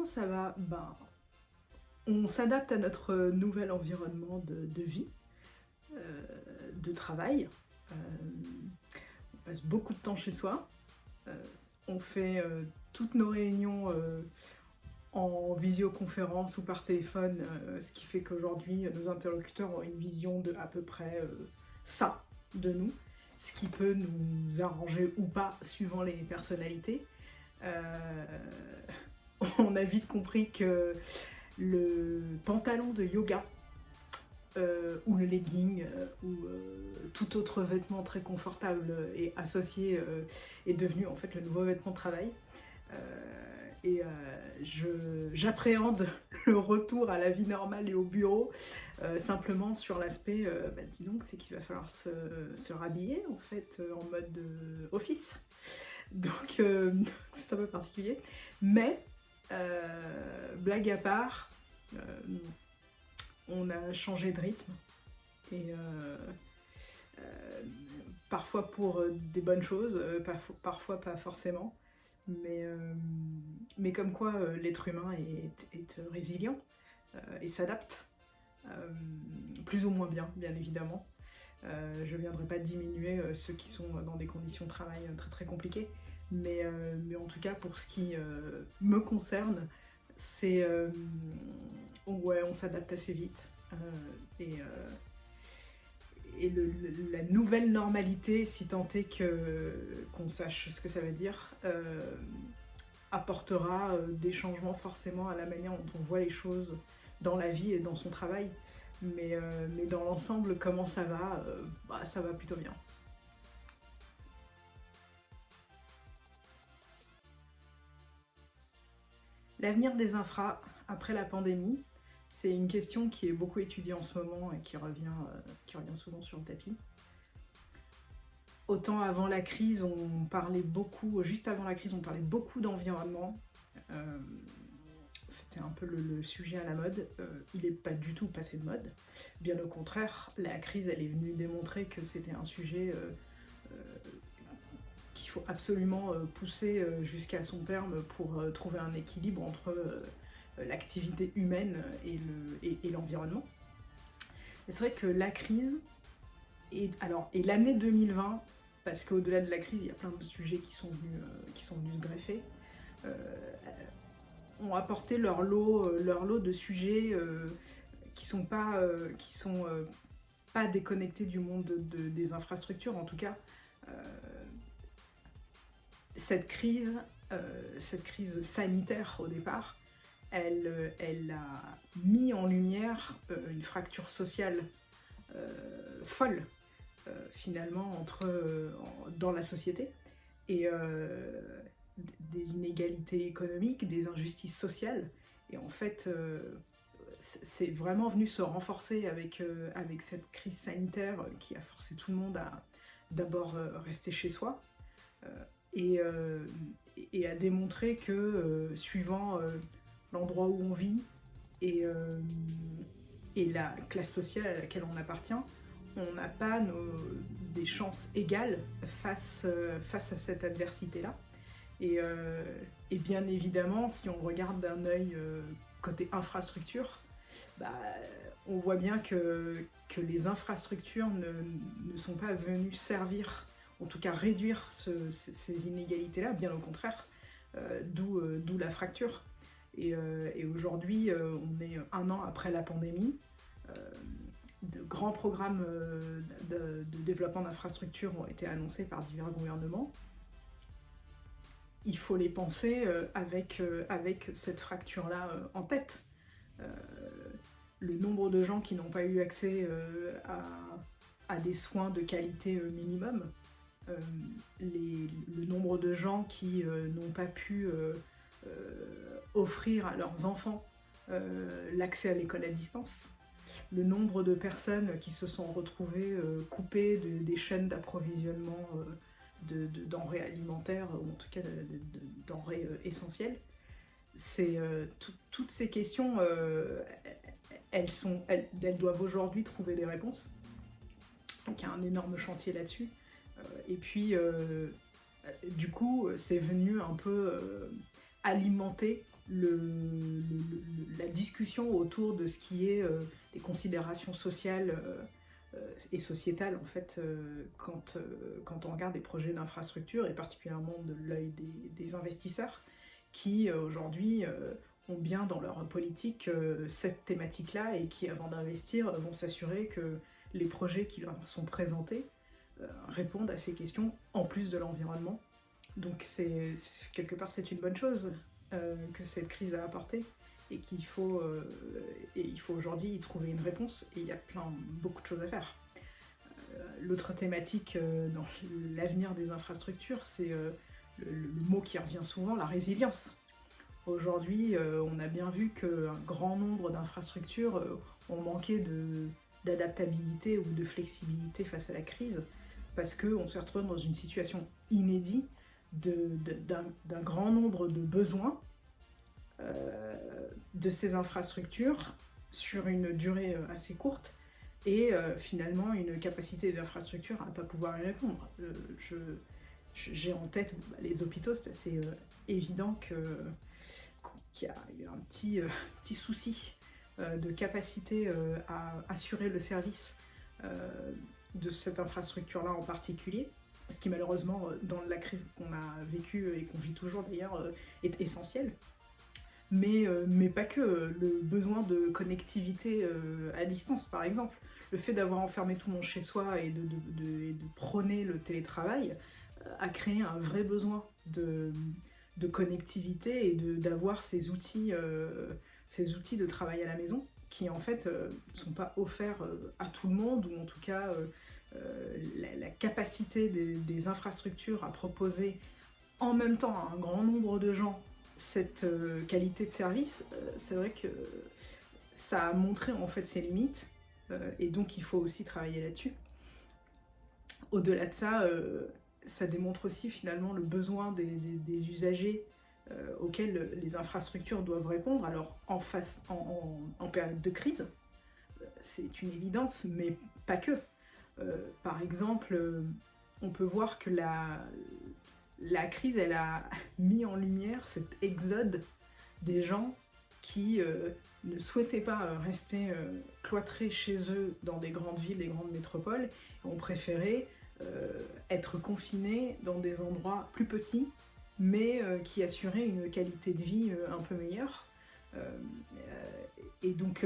ça va? Ben, on s'adapte à notre nouvel environnement de vie, de travail. On passe beaucoup de temps chez soi. Heu, on fait, toutes nos réunions, en visioconférence ou par téléphone, ce qui fait qu'aujourd'hui, nos interlocuteurs ont une vision de à peu près, ça, de nous. Ce qui peut nous arranger ou pas suivant les personnalités. Heu, on a vite compris que le pantalon de yoga, ou le legging, ou tout autre vêtement très confortable et associé, est devenu en fait le nouveau vêtement de travail. Heu et j'appréhende le retour à la vie normale et au bureau, simplement sur l'aspect, bah, dis donc, c'est qu'il va falloir se rhabiller en fait, en mode, office. Donc c'est un peu particulier. Mais blague à part, heu, on a changé de rythme et parfois pour, des bonnes choses, parfois pas forcément. Mais comme quoi, l'être humain est résilient, et s'adapte, plus ou moins bien, bien évidemment. Je ne viendrai pas diminuer, ceux qui sont dans des conditions de travail, très, très compliquées. Mais en tout cas pour ce qui, me concerne, c'est, ouais, on s'adapte assez vite, et la nouvelle normalité, si tant est qu'on sache ce que ça veut dire, apportera, des changements forcément à la manière dont on voit les choses dans la vie et dans son travail. Mais dans l'ensemble, comment ça va? Bah, ça va plutôt bien. L'avenir des infras après la pandémie, c'est une question qui est beaucoup étudiée en ce moment et qui revient souvent sur le tapis. Autant avant la crise, on parlait beaucoup, juste avant la crise, on parlait beaucoup d'environnement. Euh, C'était un peu le sujet à la mode. Il n'est pas du tout passé de mode. Bien au contraire, la crise, elle est venue démontrer que c'était un sujet qu'il faut absolument pousser jusqu'à son terme pour trouver un équilibre entre l'activité humaine et l'environnement. Et c'est vrai que la crise, et l'année 2020, parce qu'au-delà de la crise, il y a plein de sujets qui sont venus se greffer, euh, ont apporté leur lot de sujets qui sont pas déconnectés du monde des infrastructures. En tout cas, euh, cette crise sanitaire au départ, elle a mis en lumière une fracture sociale folle, finalement, dans la société. Et des inégalités économiques, des injustices sociales. Et en fait, c'est vraiment venu se renforcer avec cette crise sanitaire qui a forcé tout le monde à d'abord rester chez soi, euh, et, euh, et à démontrer que suivant l'endroit où on vit et, euh, et la classe sociale à laquelle on appartient, on n'a pas des chances égales face à cette adversité-là. Et bien évidemment, si on regarde d'un œil côté infrastructure, bah, on voit bien que les infrastructures ne sont pas venues servir, en tout cas réduire ces inégalités-là, bien au contraire, d'où la fracture. Et aujourd'hui, on est un an après la pandémie. euh, de grands programmes de développement d'infrastructures ont été annoncés par divers gouvernements. Il faut les penser avec cette fracture-là en tête. Euh, le nombre de gens qui n'ont pas eu accès à des soins de qualité minimum, euh, le nombre de gens qui n'ont pas pu offrir à leurs enfants l'accès à l'école à distance, le nombre de personnes qui se sont retrouvées coupées des chaînes d'approvisionnement de denrées alimentaires, ou en tout cas de denrées essentielles. Toutes ces questions, elles doivent aujourd'hui trouver des réponses. Donc il y a un énorme chantier là-dessus. Et puis, du coup, c'est venu un peu alimenter la discussion autour de ce qui est des considérations sociales et sociétales, en fait, quand on regarde des projets d'infrastructure, et particulièrement de l'œil des investisseurs, qui aujourd'hui ont bien dans leur politique cette thématique-là, et qui, avant d'investir, vont s'assurer que les projets qui leur sont présentés répondent à ces questions, en plus de l'environnement. Donc quelque part c'est une bonne chose que cette crise a apporté, et qu'il faut, il faut aujourd'hui y trouver une réponse, et il y a beaucoup de choses à faire. L'autre thématique dans l'avenir des infrastructures, c'est le mot qui revient souvent, la résilience. Aujourd'hui, on a bien vu qu'un grand nombre d'infrastructures ont manqué d'adaptabilité ou de flexibilité face à la crise, parce qu'on s'est retrouvé dans une situation inédite d'un grand nombre de besoins de ces infrastructures sur une durée assez courte, et finalement une capacité d'infrastructure à ne pas pouvoir y répondre. J'ai en tête les hôpitaux, c'est assez évident qu'il y a eu un petit souci de capacité à assurer le service de cette infrastructure-là en particulier, ce qui malheureusement, dans la crise qu'on a vécue et qu'on vit toujours d'ailleurs, est essentiel. Mais pas que. Le besoin de connectivité à distance, par exemple, le fait d'avoir enfermé tout le monde chez soi et de prôner le télétravail a créé un vrai besoin de connectivité, et d'avoir ces outils de travail à la maison qui en fait ne sont pas offerts à tout le monde, ou en tout cas la capacité des infrastructures à proposer en même temps à un grand nombre de gens cette qualité de service, c'est vrai que ça a montré en fait ses limites, et donc il faut aussi travailler là-dessus. Au-delà de ça, ça démontre aussi finalement le besoin des usagers auxquels les infrastructures doivent répondre. Alors en période de crise, c'est une évidence, mais pas que. Par exemple, on peut voir que la crise, elle a mis en lumière cet exode des gens qui ne souhaitaient pas rester cloîtrés chez eux dans des grandes villes, des grandes métropoles, et ont préféré être confinés dans des endroits plus petits, mais qui assuraient une qualité de vie un peu meilleure. Et donc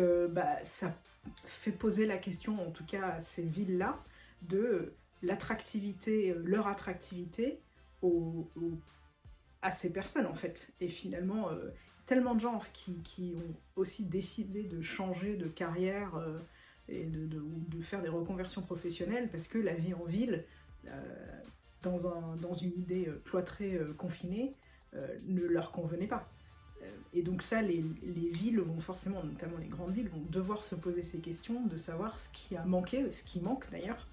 ça fait poser la question, en tout cas à ces villes-là, de l'attractivité, leur attractivité à ces personnes en fait. Et finalement, tellement de gens qui ont aussi décidé de changer de carrière et de faire des reconversions professionnelles, parce que la vie en ville, dans une idée cloîtrée, confinée, ne leur convenait pas. Et donc ça, les villes vont forcément, notamment les grandes villes, vont devoir se poser ces questions, de savoir ce qui a manqué, ce qui manque d'ailleurs,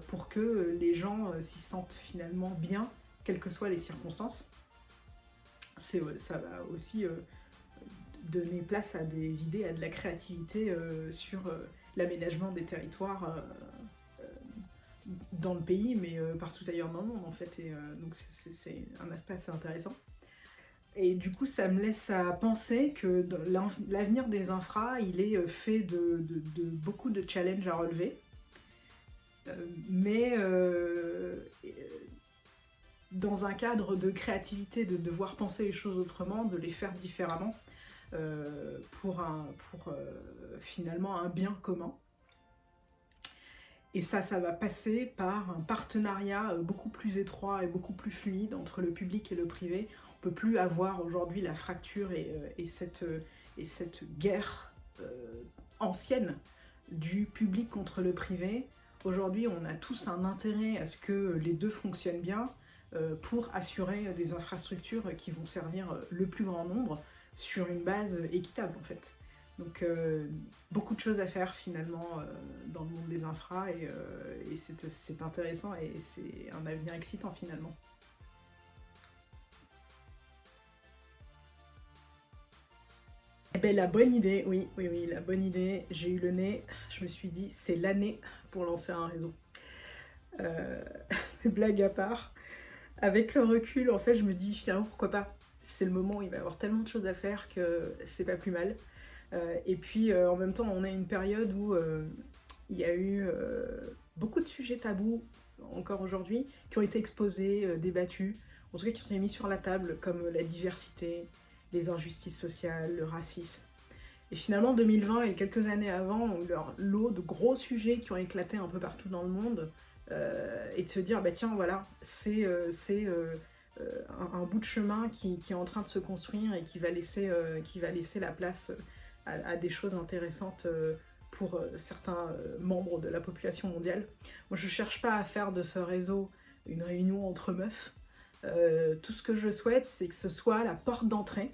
pour que les gens s'y sentent finalement bien, quelles que soient les circonstances. Ça va aussi donner place à des idées, à de la créativité sur l'aménagement des territoires dans le pays, mais partout ailleurs dans le monde en fait. Et donc c'est un aspect assez intéressant. Et du coup, ça me laisse à penser que l'avenir des infras, il est fait de beaucoup de challenges à relever. Mais dans un cadre de créativité, de devoir penser les choses autrement, de les faire différemment, pour finalement un bien commun. Et ça va passer par un partenariat beaucoup plus étroit et beaucoup plus fluide entre le public et le privé. On ne peut plus avoir aujourd'hui la fracture et cette guerre ancienne du public contre le privé. Aujourd'hui, on a tous un intérêt à ce que les deux fonctionnent bien pour assurer des infrastructures qui vont servir le plus grand nombre sur une base équitable en fait. Donc beaucoup de choses à faire finalement dans le monde des infras, et c'est intéressant, et c'est un avenir excitant finalement. Eh ben, la bonne idée, oui, la bonne idée, j'ai eu le nez, je me suis dit c'est l'année pour lancer un réseau. Blague à part, avec le recul, en fait, je me dis finalement pourquoi pas. c'est le moment où il va y avoir tellement de choses à faire que c'est pas plus mal. Et puis en même temps, on est à une période où il y a eu beaucoup de sujets tabous, encore aujourd'hui, qui ont été exposés, débattus, en tout cas qui ont été mis sur la table, comme la diversité, les injustices sociales, le racisme. Et finalement, 2020 et quelques années avant ont eu leur lot de gros sujets qui ont éclaté un peu partout dans le monde, et de se dire, bah tiens, voilà, c'est un bout de chemin qui est en train de se construire et qui va laisser la place à des choses intéressantes pour certains membres de la population mondiale. Moi, je cherche pas à faire de ce réseau une réunion entre meufs. Tout ce que je souhaite, c'est que ce soit la porte d'entrée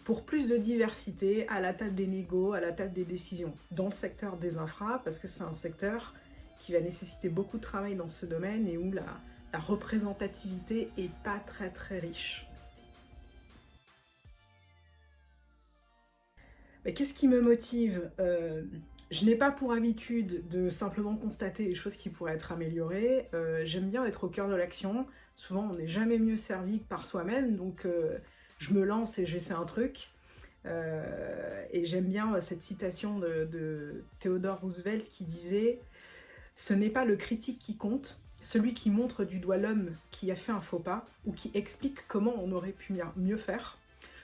pour plus de diversité à la table des négos, à la table des décisions, dans le secteur des infras, parce que c'est un secteur qui va nécessiter beaucoup de travail dans ce domaine et où la représentativité est pas très très riche. Mais qu'est-ce qui me motive? Je n'ai pas pour habitude de simplement constater les choses qui pourraient être améliorées. J'aime bien être au cœur de l'action. Souvent, on n'est jamais mieux servi que par soi-même, donc je me lance et j'essaie un truc. Et j'aime bien cette citation de Theodore Roosevelt qui disait « Ce n'est pas le critique qui compte, celui qui montre du doigt l'homme qui a fait un faux pas ou qui explique comment on aurait pu mieux faire.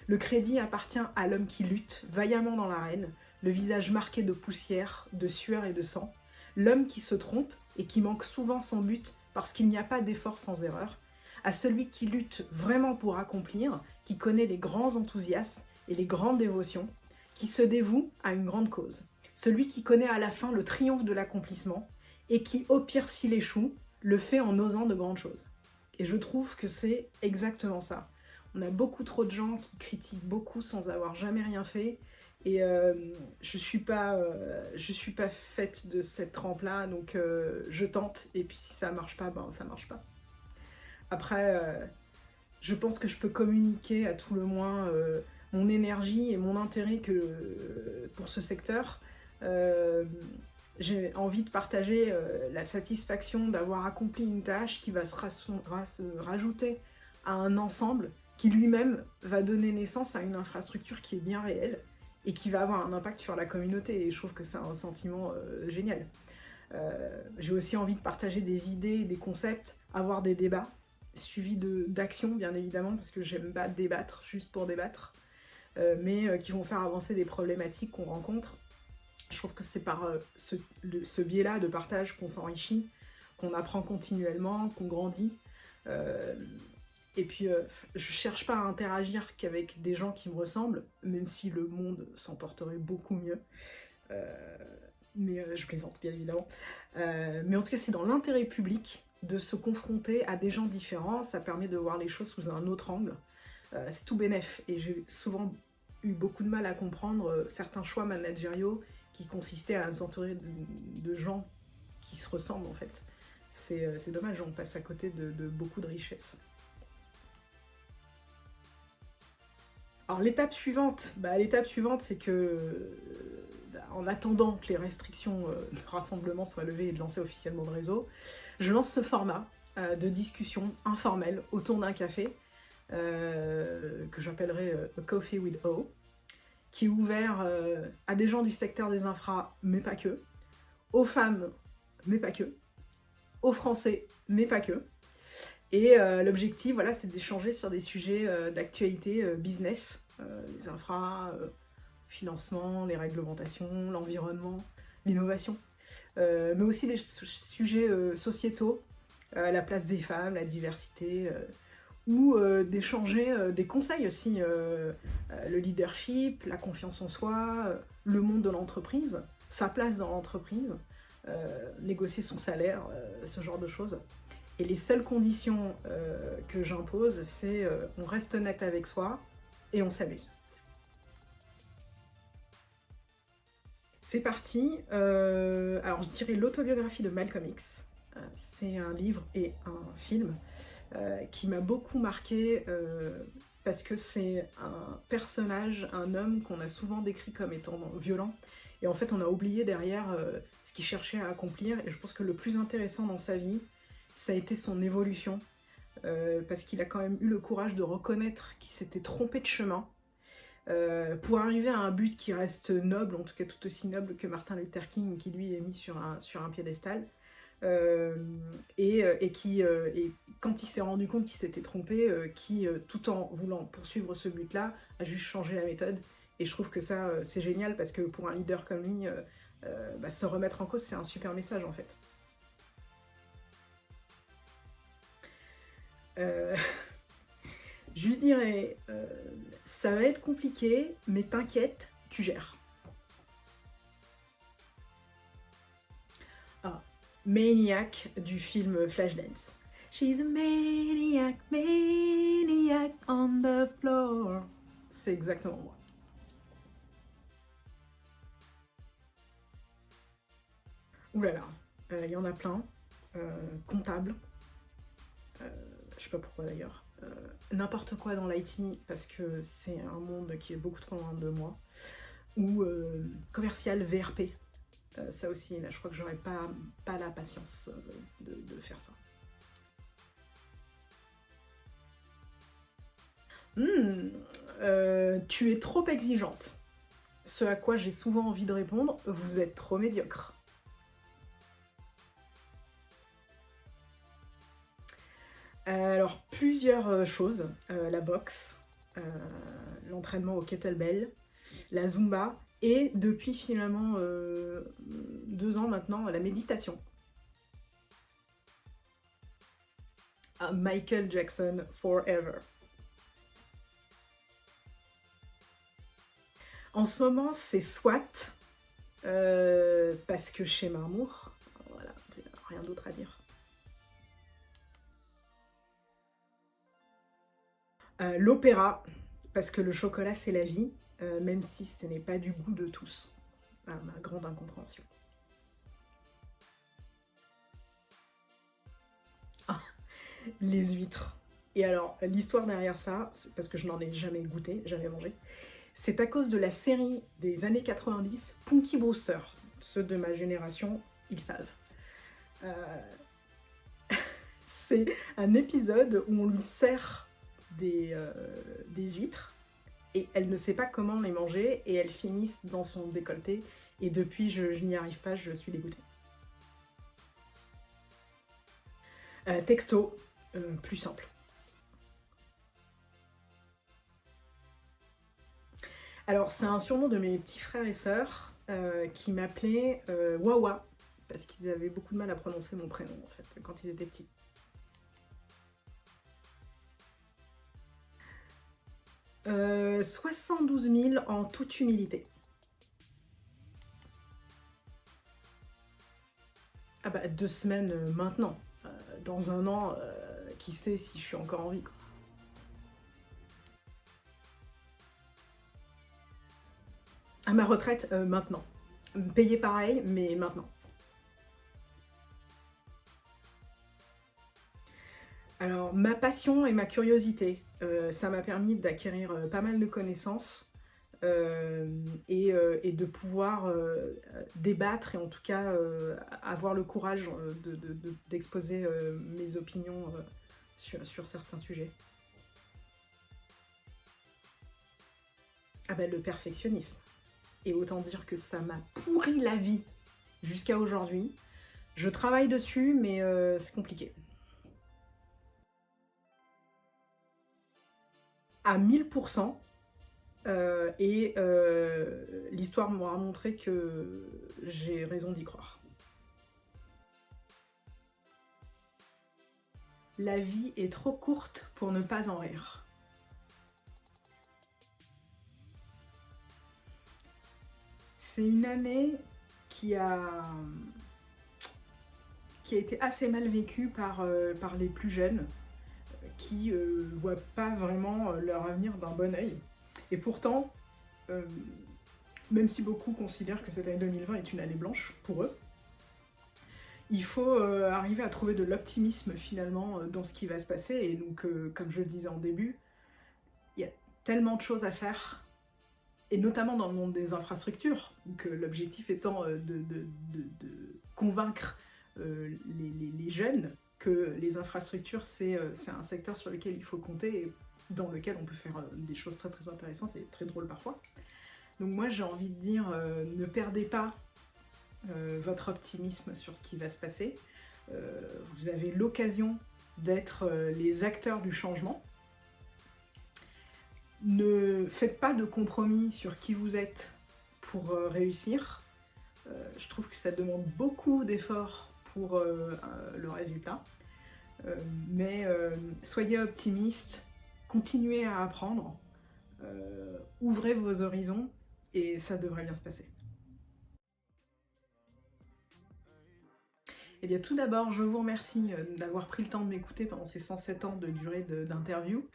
Le crédit appartient à l'homme qui lutte vaillamment dans l'arène, le visage marqué de poussière, de sueur et de sang, l'homme qui se trompe et qui manque souvent son but parce qu'il n'y a pas d'effort sans erreur, à celui qui lutte vraiment pour accomplir, qui connaît les grands enthousiasmes et les grandes dévotions, qui se dévoue à une grande cause, celui qui connaît à la fin le triomphe de l'accomplissement et qui, au pire s'il échoue, le fait en osant de grandes choses. » Et je trouve que c'est exactement ça. On a beaucoup trop de gens qui critiquent beaucoup sans avoir jamais rien fait. Et je suis pas faite de cette trempe-là, donc je tente. Et puis si ça marche pas, ben ça marche pas. Après, je pense que je peux communiquer à tout le moins mon énergie et mon intérêt pour ce secteur. J'ai envie de partager la satisfaction d'avoir accompli une tâche qui va se rajouter à un ensemble qui lui-même va donner naissance à une infrastructure qui est bien réelle et qui va avoir un impact sur la communauté. Et je trouve que c'est un sentiment génial. J'ai aussi envie de partager des idées, des concepts, avoir des débats, suivis d'actions bien évidemment, parce que j'aime pas débattre juste pour débattre, mais qui vont faire avancer des problématiques qu'on rencontre. Je trouve que c'est par ce biais-là de partage qu'on s'enrichit, qu'on apprend continuellement, qu'on grandit. Et puis, je cherche pas à interagir qu'avec des gens qui me ressemblent, même si le monde s'en porterait beaucoup mieux. Mais je plaisante, bien évidemment. Mais en tout cas, c'est dans l'intérêt public de se confronter à des gens différents. Ça permet de voir les choses sous un autre angle. C'est tout bénef. Et j'ai souvent eu beaucoup de mal à comprendre certains choix managériaux qui consistaient à s'entourer de gens qui se ressemblent, en fait. C'est dommage, on passe à côté de beaucoup de richesses. Alors l'étape suivante, c'est que, en attendant que les restrictions de rassemblement soient levées et de lancer officiellement le réseau, je lance ce format de discussion informelle autour d'un café, que j'appellerai A Coffee with O, qui est ouvert à des gens du secteur des infras, mais pas que, aux femmes, mais pas que, aux Français, mais pas que. Et l'objectif, voilà, c'est d'échanger sur des sujets d'actualité business, les infras, financement, les réglementations, l'environnement, l'innovation, mais aussi les sujets sociétaux, la place des femmes, la diversité, ou d'échanger des conseils aussi, le leadership, la confiance en soi, le monde de l'entreprise, sa place dans l'entreprise, négocier son salaire, ce genre de choses. Et les seules conditions que j'impose, c'est on reste honnête avec soi et on s'amuse. C'est parti. Alors je dirais l'autobiographie de Malcolm X. C'est un livre et un film qui m'a beaucoup marqué parce que c'est un personnage, un homme qu'on a souvent décrit comme étant violent. Et en fait, on a oublié derrière ce qu'il cherchait à accomplir. Et je pense que le plus intéressant dans sa vie, ça a été son évolution. parce qu'il a quand même eu le courage de reconnaître qu'il s'était trompé de chemin, pour arriver à un but qui reste noble, en tout cas tout aussi noble que Martin Luther King, qui lui est mis sur un piédestal, et quand il s'est rendu compte qu'il s'était trompé, qui, tout en voulant poursuivre ce but-là, a juste changé la méthode. Et je trouve que ça, c'est génial, parce que pour un leader comme lui, se remettre en cause, c'est un super message en fait. Euh, je lui dirais, ça va être compliqué, mais t'inquiète, tu gères. Ah, Maniac du film Flashdance. She's a maniac, maniac on the floor. C'est exactement moi. Ouh là là, y en a plein. Comptable, je sais pas pourquoi d'ailleurs. N'importe quoi dans l'IT, parce que c'est un monde qui est beaucoup trop loin de moi. Ou commercial VRP. Ça aussi, là, je crois que j'aurais pas la patience de faire ça. Tu es trop exigeante. Ce à quoi j'ai souvent envie de répondre, vous êtes trop médiocre. Alors, plusieurs choses. La boxe, l'entraînement au kettlebell, la zumba, et depuis finalement 2 ans maintenant, la méditation. Michael Jackson forever. En ce moment, c'est SWAT, parce que chez Marmour, voilà, rien d'autre à dire. L'opéra, parce que le chocolat c'est la vie, même si ce n'est pas du goût de tous, à ma grande incompréhension. Ah, les huîtres. Et alors, l'histoire derrière ça, c'est parce que je n'en ai jamais goûté, jamais mangé, c'est à cause de la série des années 90, Punky Brewster. Ceux de ma génération, ils savent. C'est un épisode où on lui sert des huîtres, et elle ne sait pas comment les manger, et elles finissent dans son décolleté, et depuis je n'y arrive pas, je suis dégoûtée. Texto, plus simple. Alors c'est un surnom de mes petits frères et sœurs, qui m'appelaient Wawa, parce qu'ils avaient beaucoup de mal à prononcer mon prénom en fait, quand ils étaient petits. 72 000 en toute humilité. Ah bah 2 semaines maintenant. Dans un an, qui sait si je suis encore en vie, quoi. À ma retraite, maintenant. Payer pareil, mais maintenant. Alors, ma passion et ma curiosité, ça m'a permis d'acquérir pas mal de connaissances, et de pouvoir débattre, et en tout cas avoir le courage d'exposer mes opinions sur certains sujets. Ah ben, le perfectionnisme. Et autant dire que ça m'a pourri la vie jusqu'à aujourd'hui. Je travaille dessus, mais c'est compliqué. À 1000%, et l'histoire m'aura montré que j'ai raison d'y croire. La vie est trop courte pour ne pas en rire. C'est une année qui a été assez mal vécue par les plus jeunes, qui voient pas vraiment leur avenir d'un bon œil. Et pourtant, même si beaucoup considèrent que cette année 2020 est une année blanche pour eux, il faut arriver à trouver de l'optimisme finalement dans ce qui va se passer. Et donc, comme je le disais en début, il y a tellement de choses à faire, et notamment dans le monde des infrastructures, donc l'objectif étant de convaincre les jeunes que les infrastructures, c'est un secteur sur lequel il faut compter et dans lequel on peut faire des choses très très intéressantes et très drôles parfois. Donc moi j'ai envie de dire, ne perdez pas votre optimisme sur ce qui va se passer. Vous avez l'occasion d'être les acteurs du changement. Ne faites pas de compromis sur qui vous êtes pour réussir. Je trouve que ça demande beaucoup d'efforts pour le résultat. Mais soyez optimistes, continuez à apprendre, ouvrez vos horizons et ça devrait bien se passer. Eh bien tout d'abord, je vous remercie d'avoir pris le temps de m'écouter pendant ces 107 ans de durée d'interview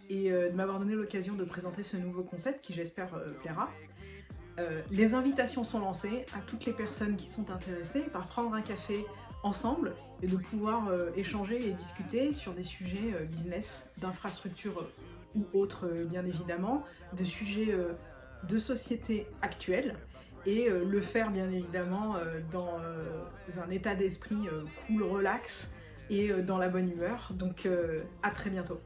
et de m'avoir donné l'occasion de présenter ce nouveau concept qui j'espère plaira. Les invitations sont lancées à toutes les personnes qui sont intéressées par prendre un café ensemble et de pouvoir échanger et discuter sur des sujets business, d'infrastructure ou autres bien évidemment, de sujets de société actuelle et le faire bien évidemment dans un état d'esprit cool, relax et dans la bonne humeur. Donc à très bientôt.